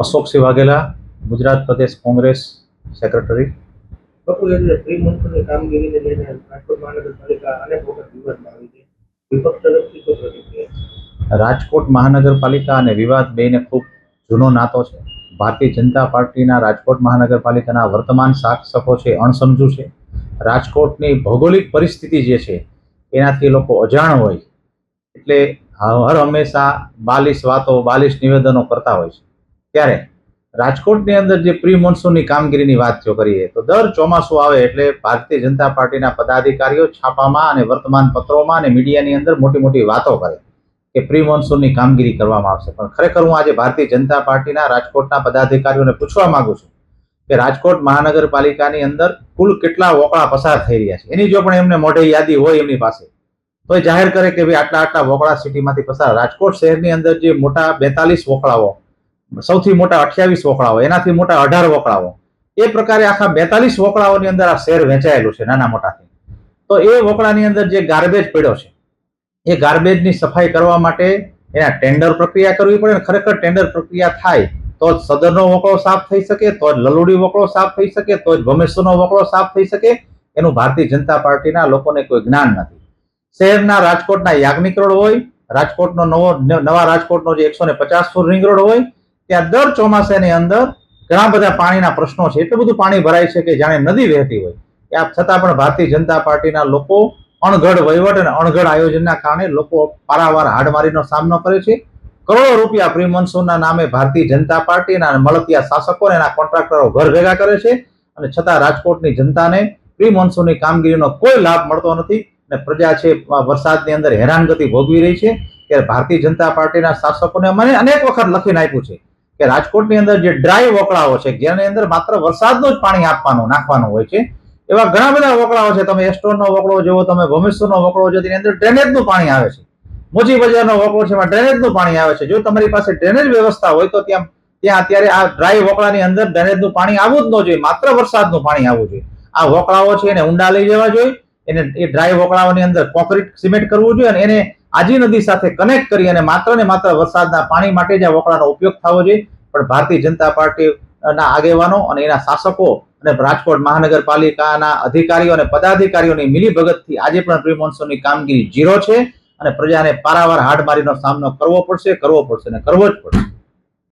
અશોકસિંહ વાઘેલા, ગુજરાત પ્રદેશ Congress secretary. બપોરે pre મોન્સૂનની કામગીરીને લઈને રાજકોટ મહાનગરપાલિકા અનેક વખત વિવાદમાં આવી છે. વિપક્ષ તરફથી શું પ્રતિક્રિયા? રાજકોટ મહાનગરપાલિકા અને વિવાદ બેને ખૂબ જૂનો નાતો છે. ભારતીય જનતા પાર્ટીના રાજકોટ મહાનગરપાલિકાના વર્તમાન શાસકો છે અણસમજુ છે. રાજકોટની ભૌગોલિક પરિસ્થિતિ જે છે એનાથી લોકો અજાણ હોય એટલે હર હંમેશા બાલિશ વાતો, બાલિશ નિવેદનો કરતા હોય છે. ત્યારે રાજકોટની અંદર જે પ્રી મોન્સૂનની કામગીરીની વાત જો કરીએ તો દર ચોમાસું આવે એટલે ભારતીય જનતા પાર્ટીના પદાધિકારીઓ છાપામાં અને વર્તમાન પત્રોમાં અને મીડિયાની અંદર મોટી મોટી વાતો કરે કે પ્રી મોન્સૂનની કામગીરી કરવામાં આવશે. પણ ખરેખર હું આજે ભારતીય જનતા પાર્ટીના રાજકોટના પદાધિકારીઓને પૂછવા માંગુ છું કે રાજકોટ મહાનગરપાલિકાની અંદર કુલ કેટલા વોકળા પસાર થઈ રહ્યા છે. એની જો પણ એમને મોઢે યાદી હોય એમની પાસે તો એ જાહેર કરે કે ભાઈ આટલા આટલા વોકળા સિટીમાંથી પસાર. રાજકોટ શહેરની અંદર જે મોટા 42 વોકળાઓ, સૌથી મોટા 28 વોકળાઓ, એનાથી મોટા 18 વોકળાઓ, એ પ્રકારે આખા 42 વોકળાઓની અંદર આ શહેર વહેંચાયેલું છે નાના મોટાથી. તો એ વોકળાની અંદર જે ગાર્બેજ પડ્યો છે એ ગાર્બેજની સફાઈ કરવા માટે એના ટેન્ડર પ્રક્રિયા કરવી પડે. ખરેખર ટેન્ડર પ્રક્રિયા થાય તો જ સદરનો વોકળો સાફ થઈ શકે, તો જ લલુડી વોકળો સાફ થઈ શકે, તો જ ભમેશ્વરનો વોકળો સાફ થઈ શકે. એનું ભારતીય જનતા પાર્ટીના લોકોને કોઈ જ્ઞાન નથી. શહેરના રાજકોટના યાજ્ઞિક રોડ હોય, રાજકોટનો નવા રાજકોટનો જે 150 ફૂટ રિંગ રોડ હોય, ત્યાં દર ચોમાસાની અંદર ઘણા બધા પાણીના પ્રશ્નો છે. એટલું બધું પાણી ભરાય છે કે જાણે નદી વહેતી હોય. આ છતાં પણ ભારતીય જનતા પાર્ટીના લોકો અણઘડ વહીવટ અને અણઘડ આયોજનના કારણે લોકો પારાવાર હાડમારીનો સામનો કરે છે. કરોડો રૂપિયા પ્રી મોન્સૂનના નામે ભારતીય જનતા પાર્ટીના મળતિયા શાસકો અને એના કોન્ટ્રાક્ટરો ઘર ભેગા કરે છે અને છતાં રાજકોટની જનતાને પ્રી મોન્સૂનની કામગીરીનો કોઈ લાભ મળતો નથી અને પ્રજા છે વરસાદની અંદર હેરાનગતિ ભોગવી રહી છે. ત્યારે ભારતીય જનતા પાર્ટીના શાસકોને મને અનેક વખત લખીને આપ્યું છે કે રાજકોટની અંદર જે ડ્રાય વોકળાઓ છે જેની અંદર માત્ર વરસાદનું જ પાણી નાખવાનું હોય છે, એવા ઘણા બધા વોકળાઓ છે. તમે એસ્ટોનનો વોકળો જોવો, તમે ભમેશ્વરનો વોકળો જો, તેની અંદર ડ્રેનેજનું પાણી આવે છે. મોજી બજારનો વોકળો છે એમાં ડ્રેનેજનું પાણી આવે છે. જો તમારી પાસે ડ્રેનેજ વ્યવસ્થા હોય તો ત્યાં અત્યારે આ ડ્રાય વોકળાની અંદર ડ્રેનેજનું પાણી આવવું જ ન જોઈએ, માત્ર વરસાદનું પાણી આવવું જોઈએ. આ વોકળાઓ છે એને ઊંડા લઈ જવા જોઈએ. એને એ ડ્રાય વોકળાઓની અંદર કોન્ક્રીટ સિમેન્ટ કરવું જોઈએ અને એને આજી નદી સાથે કનેક્ટ કરી અને માત્ર ને માત્ર વરસાદના પાણી માટે જ આ વોકળાનો ઉપયોગ થવો જોઈએ. પણ ભારતીય જનતા પાર્ટીના આગેવાનો અને એના શાસકો અને રાજકોટ મહાનગરપાલિકાના અધિકારીઓ અને પદાધિકારીઓની મિલીભગતથી આજે પણ પ્રી મોન્સૂનની કામગીરી ઝીરો છે અને પ્રજાને પારાવાર હાડમારીનો સામનો કરવો પડશે અને કરવો જ પડશે.